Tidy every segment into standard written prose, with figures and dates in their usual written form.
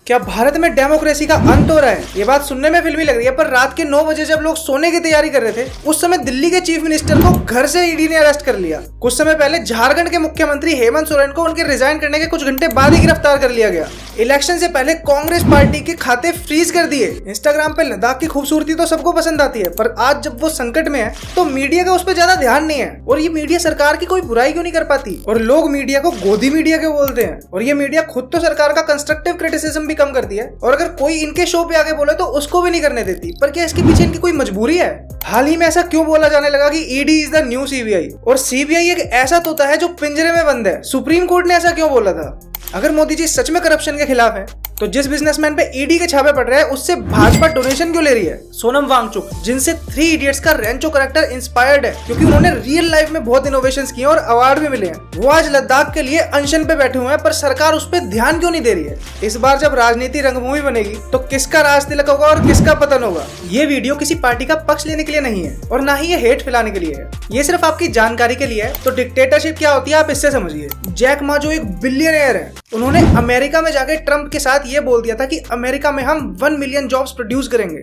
क्या भारत में डेमोक्रेसी का अंत हो रहा है? ये बात सुनने में फिल्मी लग रही है, पर रात के 9 बजे जब लोग सोने की तैयारी कर रहे थे, उस समय दिल्ली के चीफ मिनिस्टर को घर से ईडी ने अरेस्ट कर लिया। कुछ समय पहले झारखंड के मुख्यमंत्री हेमंत सोरेन को उनके रिजाइन करने के कुछ घंटे बाद ही गिरफ्तार कर लिया गया। इलेक्शन से पहले कांग्रेस पार्टी के खाते फ्रीज कर दिए। इंस्टाग्राम पे लद्दाख की खूबसूरती तो सबको पसंद आती है, पर आज जब वो संकट में है तो मीडिया का उस पर ज्यादा ध्यान नहीं है। और ये मीडिया सरकार की कोई बुराई क्यों नहीं कर पाती? और लोग मीडिया को गोदी मीडिया के बोलते हैं, और ये मीडिया खुद तो सरकार का कंस्ट्रक्टिव क्रिटिसिज्म भी कम करती है, और अगर कोई इनके शो पे आगे बोले तो उसको भी नहीं करने देती। पर क्या इसके पीछे इनकी कोई मजबूरी है? हाल ही में ऐसा क्यों बोला जाने लगा कि ED is the new CBI, और सीबीआई एक ऐसा तोता है जो पिंजरे में बंद है? सुप्रीम कोर्ट ने ऐसा क्यों बोला था? अगर मोदी जी सच में करप्शन के खिलाफ हैं, तो जिस बिजनेसमैन पे ईडी के छापे पड़ रहे हैं उससे भाजपा डोनेशन क्यों ले रही है? सोनम वांगचुक, जिनसे 3 इडियट्स का रेंचो कैरेक्टर इंस्पायर्ड है, क्योंकि उन्होंने रियल लाइफ में बहुत इनोवेशंस किए और अवार्ड भी मिले हैं, वो आज लद्दाख के लिए अनशन पे बैठे हुए हैं, पर सरकार उस पर ध्यान क्यों नहीं दे रही है? इस बार जब राजनीति रंगभूमि बनेगी तो किसका राज तिलक होगा और किसका पतन होगा? ये वीडियो किसी पार्टी का पक्ष लेने के लिए नहीं है, और ना ही ये हेट फैलाने के लिए है। ये सिर्फ आपकी जानकारी के लिए है। तो डिक्टेटरशिप क्या होती है आप इससे समझिए। जैक मा, जो एक बिलियनियर है, उन्होंने अमेरिका में जाकर ट्रंप के साथ ये बोल दिया था कि अमेरिका में हम 1 मिलियन जॉब्स प्रोड्यूस करेंगे,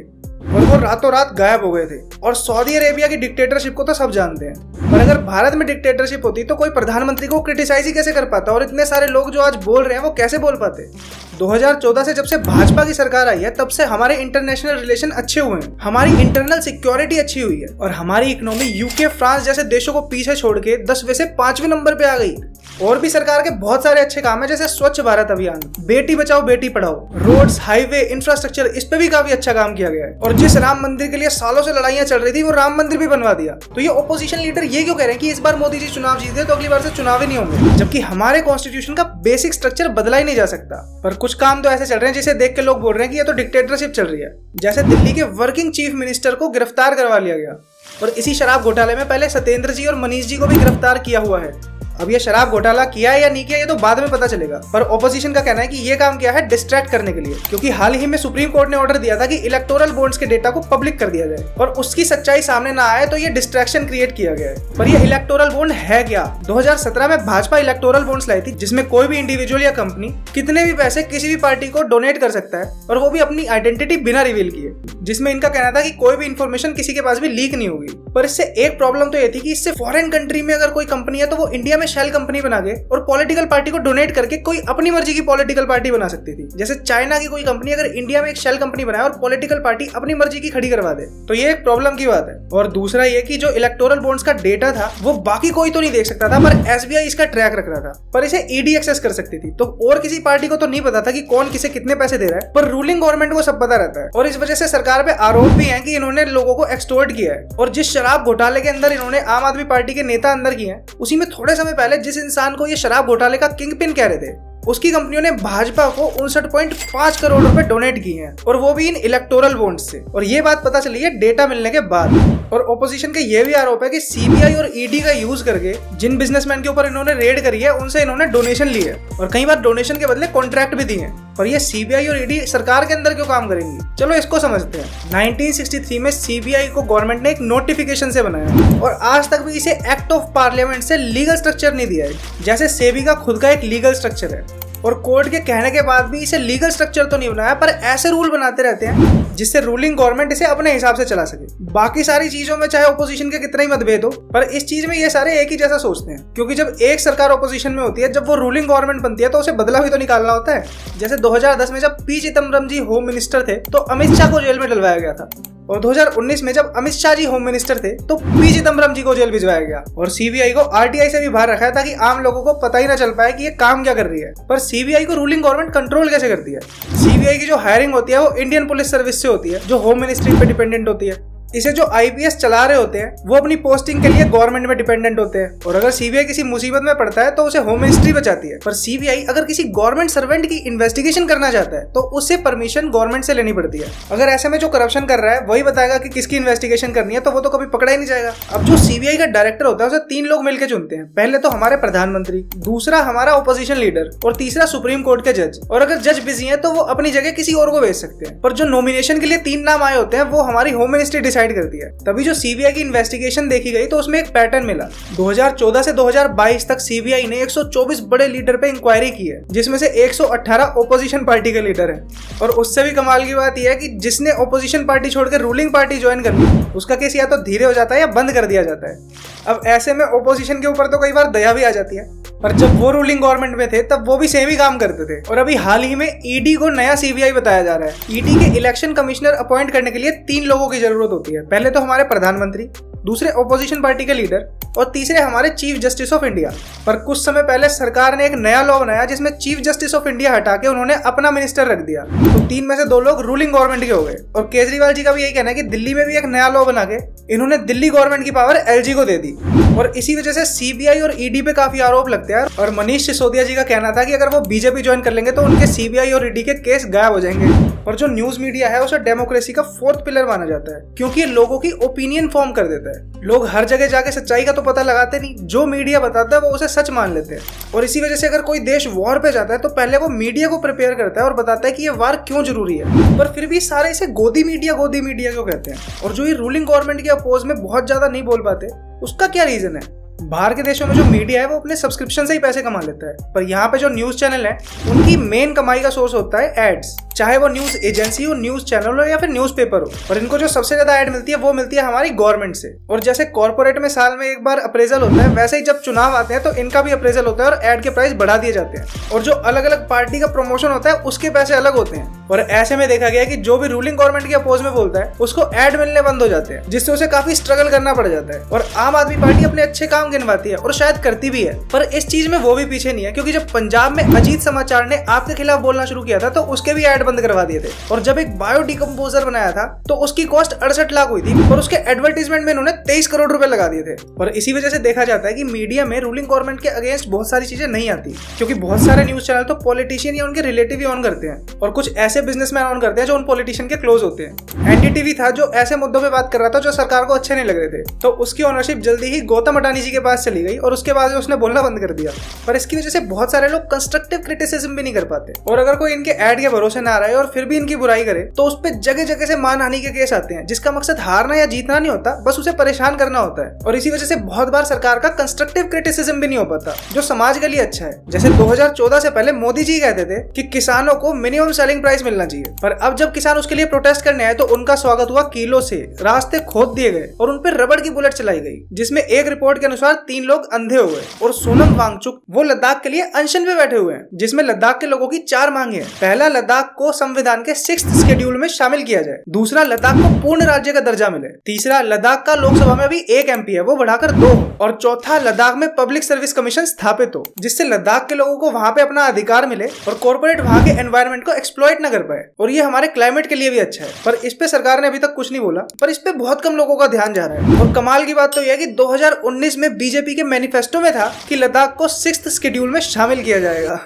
और वो रातों रात गायब हो गए थे। और सऊदी अरेबिया की डिक्टेटरशिप को तो सब जानते हैं, पर अगर भारत में डिक्टेटरशिप होती तो कोई प्रधानमंत्री को क्रिटिसाइज ही कैसे कर पाता? और इतने सारे लोग जो आज बोल रहे हैं वो कैसे बोल पाते? 2014 से जब से भाजपा की सरकार आई है, तब से हमारे इंटरनेशनल रिलेशन अच्छे हुए हैं, हमारी इंटरनल सिक्योरिटी अच्छी हुई है, और हमारी इकोनॉमी यूके, फ्रांस जैसे देशों को पीछे छोड़ के 10वें से 5वें नंबर पे आ गई। और भी सरकार के बहुत सारे अच्छे काम है, जैसे स्वच्छ भारत अभियान, Beti Bachao Beti Padhao, roads, highway, infrastructure, इस पे भी काफी अच्छा काम किया गया है। और जिस राम मंदिर के लिए सालों से लड़ाइयां चल रही थी, वो राम मंदिर भी बनवा दिया। तो ये ओपोजिशन लीडर ये क्यों कह रहे हैं कि इस बार मोदी जी चुनाव जीते तो अगली बार से चुनाव ही नहीं होंगे, जबकि हमारे कॉन्स्टिट्यूशन का बेसिक स्ट्रक्चर बदला ही नहीं जा सकता? पर कुछ काम तो ऐसे चल रहे हैं जिसे देख के लोग बोल रहे हैं कि ये तो डिक्टेटरशिप चल रही है। जैसे दिल्ली के वर्किंग चीफ मिनिस्टर को गिरफ्तार करवा लिया गया, और इसी शराब घोटाले में पहले सत्येंद्र जी और मनीष जी को भी गिरफ्तार किया हुआ है। अब ये शराब घोटाला किया है या नहीं किया ये तो बाद में पता चलेगा, पर ओपोजिशन का कहना है कि ये काम किया है डिस्ट्रैक्ट करने के लिए, क्योंकि हाल ही में सुप्रीम कोर्ट ने ऑर्डर दिया था कि इलेक्टोरल बॉन्ड्स के डेटा को पब्लिक कर दिया जाए, और उसकी सच्चाई सामने ना आए तो ये डिस्ट्रैक्शन क्रिएट किया गया है। पर ये इलेक्टोरल बॉन्ड है क्या? 2017 में भाजपा इलेक्टोरल बॉन्ड्स लाई थी, जिसमें कोई भी इंडिविजुअल या कंपनी कितने भी पैसे किसी भी पार्टी को डोनेट कर सकता है, और वो भी अपनी आइडेंटिटी बिना रिवील किए, जिसमें इनका कहना था कि कोई भी इंफॉर्मेशन किसी के पास भी लीक नहीं होगी। पर इससे एक प्रॉब्लम तो ये थी कि इससे फॉरेन कंट्री में अगर कोई कंपनी है तो वो इंडिया में शेल कंपनी बना और पॉलिटिकल पार्टी को डोनेट करके कोई अपनी मर्जी की पॉलिटिकल पार्टी बना सकती थी। जैसे चाइना की कोई कंपनी अगर इंडिया में एक शेल कंपनी बनाए और पॉलिटिकल पार्टी अपनी मर्जी की खड़ी करवा दे, तो ये एक प्रॉब्लम की बात है। और दूसरा ये कि जो इलेक्टोरल बॉन्ड्स का डेटा था वो बाकी कोई तो नहीं देख सकता था, पर एसबीआई इसका ट्रैक रख रहा था, पर इसे ईडी एक्सेस कर सकती थी। तो और किसी पार्टी को तो नहीं पता था कि कौन किसे कितने पैसे दे रहा है, पर रूलिंग गवर्नमेंट को सब पता रहता है। और इस वजह से सरकार पे आरोप भी है कि इन्होंने लोगों को एक्सटोर्ट किया है। और जिस शराब घोटाले के अंदर इन्होंने आम आदमी पार्टी के नेता अंदर किए हैं, उसी में थोड़े समय पहले जिस इंसान को ये शराब घोटाले का किंग पिन कह रहे थे, उसकी कंपनियों ने भाजपा को 59.5 करोड़ रुपए डोनेट किए हैं, और वो भी इन इलेक्टोरल बॉन्ड्स से। और ये बात पता चली है डेटा मिलने के बाद। और ओपोजिशन के ये भी आरोप है कि सीबीआई और ईडी का यूज करके जिन बिजनेसमैन के ऊपर इन्होंने रेड करी है उनसे इन्होंने डोनेशन ली है, और कई बार डोनेशन के बदले कॉन्ट्रैक्ट भी दिए हैं। पर ये सीबीआई और ईडी सरकार के अंदर क्यों काम करेंगी? चलो इसको समझते हैं। 1963 में सीबीआई को गवर्नमेंट ने एक नोटिफिकेशन से बनाया, और आज तक भी इसे एक्ट ऑफ पार्लियामेंट से लीगल स्ट्रक्चर नहीं दिया है। जैसे सेबी का खुद का एक लीगल स्ट्रक्चर है, और कोर्ट के कहने के बाद भी इसे लीगल स्ट्रक्चर तो नहीं बनाया, पर ऐसे रूल बनाते रहते हैं जिससे रूलिंग गवर्नमेंट इसे अपने हिसाब से चला सके। बाकी सारी चीजों में चाहे ओपोजिशन के कितना ही मतभेद हो, पर इस चीज में ये सारे एक ही जैसा सोचते हैं, क्योंकि जब एक सरकार ओपोजिशन में होती है, जब वो रूलिंग गवर्नमेंट बनती है तो उसे बदला भी तो निकालना होता है। जैसे 2010 में जब पी चिदम्बरम जी होम मिनिस्टर थे तो अमित शाह को जेल में डलवाया गया था, और 2019 में जब अमित शाह जी होम मिनिस्टर थे तो पी चिदम्बरम जी को जेल भिजवाया गया, और सीबीआई को आरटीआई से भी बाहर रखा है ताकि आम लोगों को पता ही ना चल पाए कि ये काम क्या कर रही है। पर सीबीआई को रूलिंग गवर्नमेंट कंट्रोल कैसे करती है? सीबीआई की जो हायरिंग होती है वो इंडियन पुलिस सर्विस से होती है, जो होम मिनिस्ट्री पे डिपेंडेंट होती है। इसे जो आईपीएस चला रहे होते हैं वो अपनी पोस्टिंग के लिए गवर्नमेंट में डिपेंडेंट होते हैं, और अगर सीबीआई किसी मुसीबत में पड़ता है तो उसे होम मिनिस्ट्री बचाती है। पर सीबीआई अगर किसी गवर्नमेंट सर्वेंट की इन्वेस्टिगेशन करना चाहता है तो उससे परमिशन गवर्नमेंट से लेनी पड़ती है। अगर ऐसे में जो करप्शन कर रहा है वही बताएगा कि किसकी इन्वेस्टिगेशन करनी है, तो वो तो कभी पकड़ा ही नहीं जाएगा। अब जो सीबीआई का डायरेक्टर होता है उसे 3 लोग मिलकर चुनते हैं। पहले तो हमारे प्रधानमंत्री, दूसरा हमारा ओपोजिशन लीडर, और तीसरा सुप्रीम कोर्ट के जज। और अगर जज बिजी है तो वो अपनी जगह किसी और को भेज सकते हैं। पर जो नॉमिनेशन के लिए 3 नाम आए होते हैं वो हमारी होम मिनिस्ट्री डिसाइड कर दिया। तभी जो सीबीआई की इन्वेस्टिगेशन देखी गई तो उसमें एक पैटर्न मिला। 2014 से 2022 तक सीबीआई ने 124 बड़े लीडर पे इंक्वायरी की है, जिसमें से 118 ओपोजिशन पार्टी के लीडर हैं। और उससे भी कमाल की बात यह है कि जिसने ओपोजिशन पार्टी छोड़कर रूलिंग पार्टी ज्वाइन कर ली उसका केस या तो धीरे हो जाता है या बंद कर दिया जाता है। अब ऐसे में ओपोजिशन के ऊपर तो कई बार दया भी आ जाती है, पर जब वो रूलिंग गवर्नमेंट में थे तब वो भी सेम ही काम करते थे। और अभी हाल ही में ईडी को नया सीबीआई बताया जा रहा है। ईडी के इलेक्शन कमिश्नर अपॉइंट करने के लिए 3 लोगों की जरूरत होती है। पहले तो हमारे प्रधानमंत्री, दूसरे ओपोजिशन पार्टी के लीडर और तीसरे हमारे चीफ जस्टिस ऑफ इंडिया। पर कुछ समय पहले सरकार ने एक नया लॉ बनाया जिसमें चीफ जस्टिस ऑफ इंडिया हटा के उन्होंने अपना मिनिस्टर रख दिया, तो 3 में से 2 लोग रूलिंग गवर्नमेंट के हो गए। और केजरीवाल जी का भी यही कहना है कि दिल्ली में भी एक नया लॉ बना के इन्होंने दिल्ली गवर्नमेंट की पावर एलजी को दे दी। और इसी वजह से सीबीआई और ईडी पे काफी आरोप लगते हैं। और मनीष सिसोदिया जी का कहना था कि अगर वो बीजेपी ज्वाइन कर लेंगे तो उनके सीबीआई और ईडी के केस गायब हो जाएंगे। और जो न्यूज मीडिया है उसे डेमोक्रेसी का 4th पिलर माना जाता है, क्योंकि ये लोगों की ओपिनियन फॉर्म कर देता है। लोग हर जगह जाके सच्चाई का तो पता लगाते नहीं, जो मीडिया बताता है वो उसे सच मान लेते हैं। और इसी वजह से अगर कोई देश वॉर पे जाता है तो पहले वो मीडिया को प्रिपेयर करता है और बताता है कि ये वार क्यों जरूरी है। पर फिर भी सारे इसे गोदी मीडिया क्यों कहते हैं। और जो ये रूलिंग गवर्नमेंट के अपोज में बहुत ज्यादा नहीं बोल पाते, उसका क्या रीजन है? बाहर के देशों में जो मीडिया है वो अपने सब्सक्रिप्शन से ही पैसे कमा लेता है, पर यहाँ पे जो न्यूज चैनल है उनकी मेन कमाई का सोर्स होता है एड्स। चाहे वो न्यूज एजेंसी हो, न्यूज चैनल हो या फिर न्यूज़पेपर हो। और इनको जो सबसे ज्यादा एड मिलती है वो मिलती है हमारी गवर्नमेंट से। और जैसे कॉर्पोरेट में साल में एक बार अप्रेजल होता है, वैसे ही जब चुनाव आते हैं तो इनका भी अप्रेजल होता है और एड के प्राइस बढ़ा दिए जाते हैं। और जो अलग अलग पार्टी का प्रमोशन होता है उसके पैसे अलग होते हैं। और ऐसे में देखा गया कि जो भी रूलिंग गवर्नमेंट के अपोज में बोलता है उसको एड मिलने बंद हो जाते हैं, जिससे उसे काफी स्ट्रगल करना पड़ जाता है। और आम आदमी पार्टी अपने अच्छे काम गिनवाती है और शायद करती भी है, पर इस चीज में वो भी पीछे नहीं है, क्योंकि जब पंजाब में अजीत समाचार ने आपके खिलाफ बोलना शुरू किया था तो उसके भी एड बंद करवा दिए थे। और जब एक बायो डिकम्पोजर बनाया था तो उसकी कॉस्ट 68 लाख हुई थी और उसके एडवर्टीजमेंट में इन्होंने 23 करोड़ रुपए लगा दिए थे। और इसी वजह से देखा जाता है कि मीडिया में रूलिंग गवर्नमेंट के अगेंस्ट बहुत सारी चीजें नहीं आती, क्योंकि बहुत सारे न्यूज चैनल तो पॉलिटिशियन या उनके रिलेटिव ही ऑन करते हैं और कुछ ऐसे बिजनेसमैन ऑन करते हैं जो उन पॉलिटिशियन के क्लोज होते हैं। एनडीटीवी था जो ऐसे मुद्दों पे बात कर रहा था जो सरकार को अच्छे नहीं लग रहे थे, तो उसकी ओनरशिप जल्दी ही गौतम अडानी जी के पास चली गई और उसके बाद उसने बोलना बंद कर दिया। पर इसकी वजह से बहुत सारे लोग कंस्ट्रक्टिव क्रिटिसिज्म भी नहीं कर पाते। और अगर कोई इनके एड के भरोसे ना रहे और फिर भी इनकी बुराई करे तो उस पे जगह जगह से मानहानि के केस आते हैं, जिसका मकसद हारना या जीतना नहीं होता, बस उसे परेशान करना होता है। और इसी वजह से बहुत बार सरकार का कंस्ट्रक्टिव क्रिटिसिज्म भी नहीं हो पाता जो समाज के लिए अच्छा है। जैसे 2014 से पहले मोदी जी कहते थे कि किसानों को मिनिमम सेलिंग प्राइस मिलना चाहिए, पर अब जब किसान उसके लिए प्रोटेस्ट करने आए तो उनका स्वागत हुआ कीलों से, रास्ते खोद दिए गए और उन पर रबड़ की बुलेट चलाई गई, जिसमें एक रिपोर्ट के अनुसार 3 लोग अंधे हो गए। और सोनम वांगचुक वो लद्दाख के लिए अनशन पे बैठे हुए हैं, जिसमें लद्दाख के लोगों की 4 मांगे हैं। पहला, लद्दाख को संविधान के 6th शेड्यूल में शामिल किया जाए। दूसरा, लद्दाख को पूर्ण राज्य का दर्जा मिले। तीसरा, लद्दाख का लोकसभा में अभी 1 MP है, वो बढ़ाकर 2 हो। और चौथा, लद्दाख में पब्लिक सर्विस कमीशन स्थापित हो, जिससे लद्दाख के लोगों को वहां पे अपना अधिकार मिले और कॉर्पोरेट वहां के एनवायरनमेंट को एक्सप्लॉइट न कर पाए। और ये हमारे क्लाइमेट के लिए भी अच्छा है। पर इस पे सरकार ने अभी तक कुछ नहीं बोला, पर इस पे बहुत कम लोगों का ध्यान जा रहा है। और कमाल की बात तो यह है कि 2019 में बीजेपी के मैनिफेस्टो में था कि लद्दाख को 6th शेड्यूल में शामिल किया जाएगा।